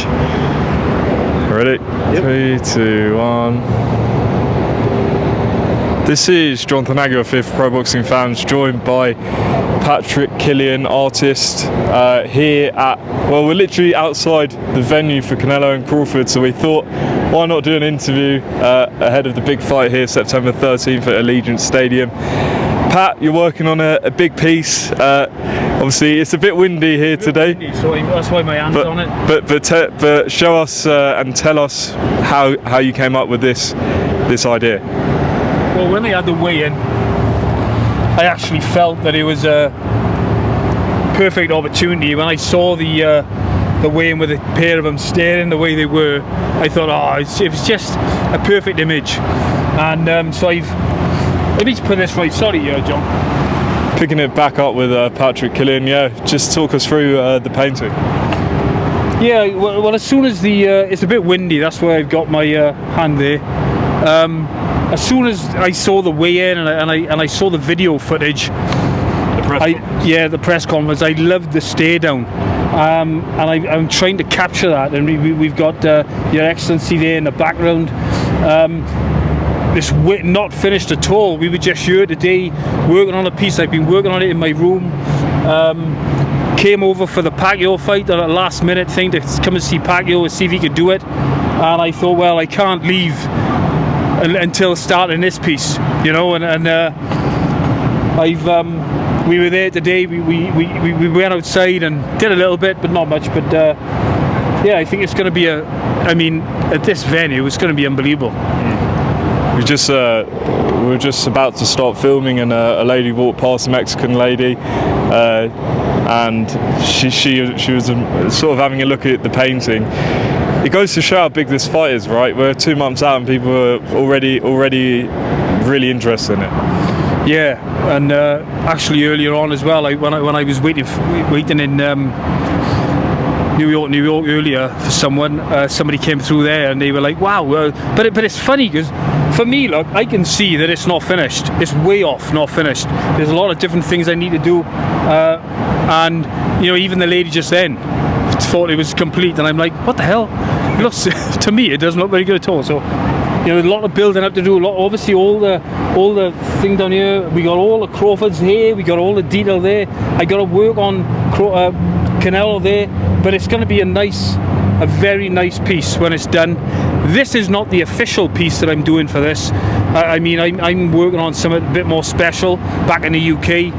match. Ready? Yep. 3, 2, 1. This is Jonathan Aguilar, Fifth Pro Boxing Fans, joined by Patrick Killian, artist, here at, well, we're literally outside the venue for Canelo and Crawford, so we thought, why not do an interview ahead of the big fight here, September 13th at Allegiant Stadium. Pat, you're working on a big piece. Obviously, it's a bit windy here today. So that's why my hand's on it. But show us and tell us how you came up with this idea. Well, when they had the weigh-in, I actually felt that it was a perfect opportunity. When I saw the weigh-in with a pair of them staring the way they were, I thought, it was just a perfect image. And so let me just put this right. Sorry, John. Picking it back up with Patrick Killian, just talk us through the painting. Yeah, well, as soon as it's a bit windy, that's where I've got my hand there. As soon as I saw the weigh-in and I saw the video footage, the press conference, I loved the stare down, and I'm trying to capture that. And we've got Your Excellency there in the background. This not finished at all. We were just here today working on a piece. I've been working on it in my room. Came over for the Pacquiao fight, a last minute thing to come and see Pacquiao and see if he could do it. And I thought, well, I can't leave until starting this piece, you know. We were there today. We went outside and did a little bit, but not much. But I think it's going to be at this venue, it's going to be unbelievable. We were just about to start filming, and a lady walked past, a Mexican lady, and she was sort of having a look at the painting. It goes to show how big this fight is, right? We're 2 months out and people are already really interested in it. Yeah, and actually earlier on as well, when I was waiting in New York earlier for someone, somebody came through there and they were like, wow. But it's funny because for me, look, I can see that it's not finished. It's way off, not finished. There's a lot of different things I need to do, and even the lady just then thought it was complete, and I'm like, what the hell? It looks, to me, it doesn't look very good at all. So, a lot of building up to do. Obviously, all the thing down here. We got all the Crawfords here. We got all the detail there. I got to work on Canelo there, but it's going to be a very nice piece when it's done. This is not the official piece that I'm doing for this. I'm working on something a bit more special back in the UK,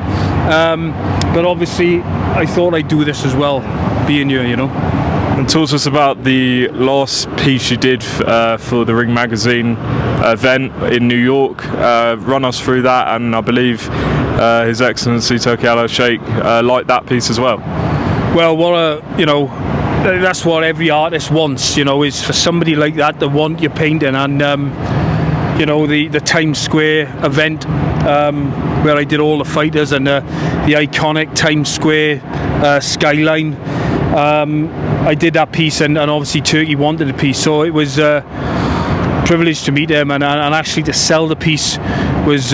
but obviously I thought I'd do this as well, being here, And talk to us about the last piece you did for the Ring Magazine event in New York. Run us through that, and I believe His Excellency Turki Al-Sheikh liked that piece as well. Well, that's what every artist wants, is for somebody like that to want your painting. And the Times Square event where I did all the fighters and the iconic Times Square skyline, I did that piece, and obviously Turkey wanted a piece, so it was a privilege to meet him, and actually to sell the piece was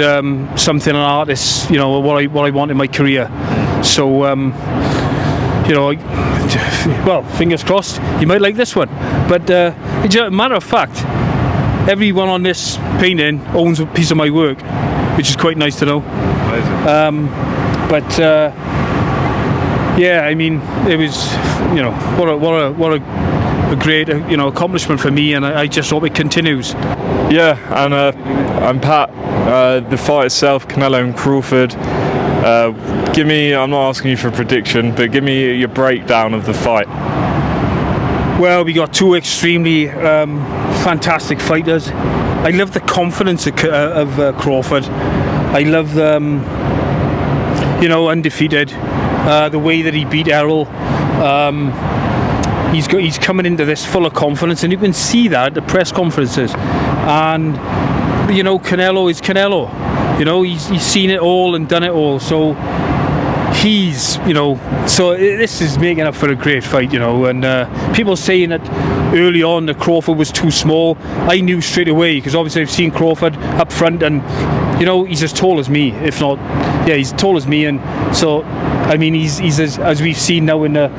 something an artist, what I want in my career. So well, fingers crossed, you might like this one. But matter of fact, everyone on this painting owns a piece of my work, which is quite nice to know. Amazing. It was, what a great, accomplishment for me, and I just hope it continues. Yeah, and Pat, the fight itself, Canelo and Crawford. I'm not asking you for a prediction, but give me your breakdown of the fight. Well, we got two extremely fantastic fighters. I love the confidence of Crawford. I love undefeated. The way that he beat Errol. He's coming into this full of confidence, and you can see that at the press conferences. And Canelo is Canelo. He's seen it all and done it all. So this is making up for a great fight, and people saying that early on that Crawford was too small. I knew straight away, because obviously I've seen Crawford up front, and he's as tall as me, if not, he's tall as me, and so he's as we've seen now in the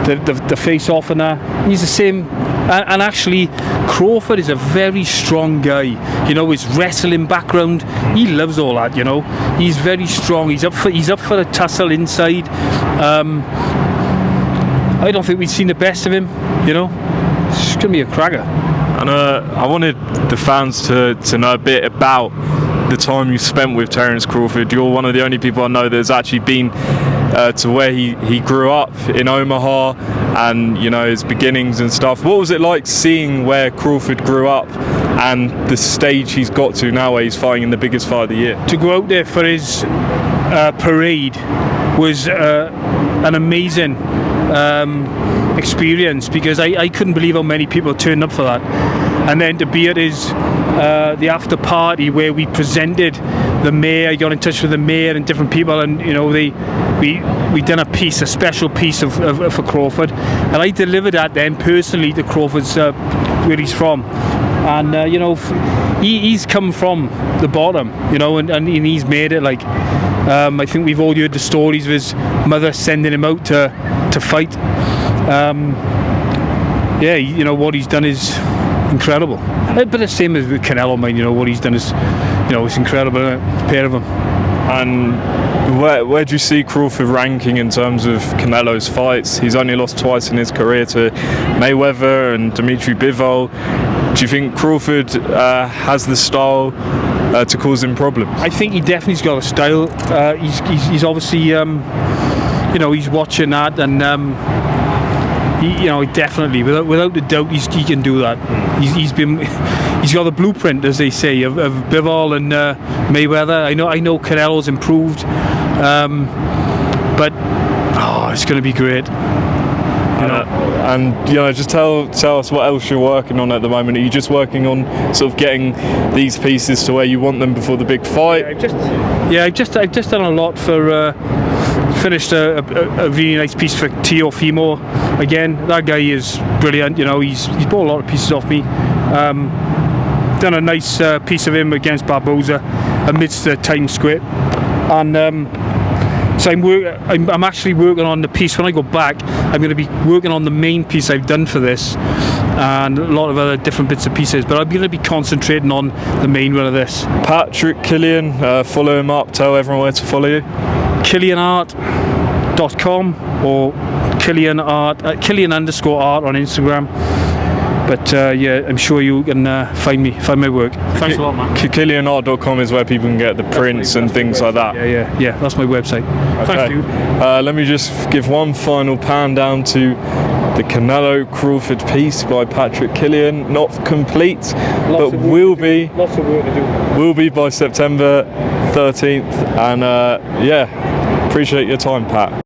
the face off and that. He's the same. And actually, Crawford is a very strong guy. You know, his wrestling background, he loves all that. You know, he's very strong. He's up for a tussle inside. I don't think we've seen the best of him. You know, it's gonna be a cracker. And I wanted the fans to know a bit about the time you spent with Terence Crawford. You're one of the only people I know that's actually been to where he grew up in Omaha, and you know, his beginnings and stuff. What was it like seeing where Crawford grew up and the stage he's got to now, where he's fighting in the biggest fight of the year? To go out there for his parade was an amazing experience, because I couldn't believe how many people turned up for that. And then to be at his the after party where we presented the mayor, I got in touch with the mayor and different people, and you know, we done a special piece for Crawford, and I delivered that then personally to Crawford's where he's from, and you know, he's come from the bottom, you know, and he's made it. Like I think we've all heard the stories of his mother sending him out to fight. Yeah, you know, what he's done is incredible. But the same as with Canelo, man, you know, what he's done is, you know, it's incredible, isn't it? The pair of them. And where do you see Crawford ranking in terms of Canelo's fights? He's only lost twice in his career, to Mayweather and Dimitri Bivol. Do you think Crawford has the style to cause him problems? I think he definitely's got a style. He's obviously, you know, he's watching that, and you know, definitely, without a doubt, he can do that. He's got the blueprint, as they say, of Bivol and Mayweather. I know Canelo's improved, but it's going to be great. You know. And you know, just tell us what else you're working on at the moment. Are you just working on sort of getting these pieces to where you want them before the big fight? I've just done a lot for. Finished a really nice piece for Teofimo. Again, that guy is brilliant. You know, he's bought a lot of pieces off me. Done a nice piece of him against Barboza amidst the Times Square, and so I'm actually working on the piece. When I go back, I'm going to be working on the main piece I've done for this, and a lot of other different bits and pieces, but I'm going to be concentrating on the main one of this. Patrick Killian, follow him up, tell everyone where to follow you. KillianArt.com or Killian_art on Instagram. But yeah, I'm sure you can find my work. Thanks a lot, man. KillianArt.com is where people can get the prints and things like that. Yeah, that's my website. Okay. Thanks, dude. Let me just give one final pan down to the Canelo Crawford piece by Patrick Killian. Not complete, but will be. Lots of work to do. Will be by September 13th, and yeah, appreciate your time, Pat.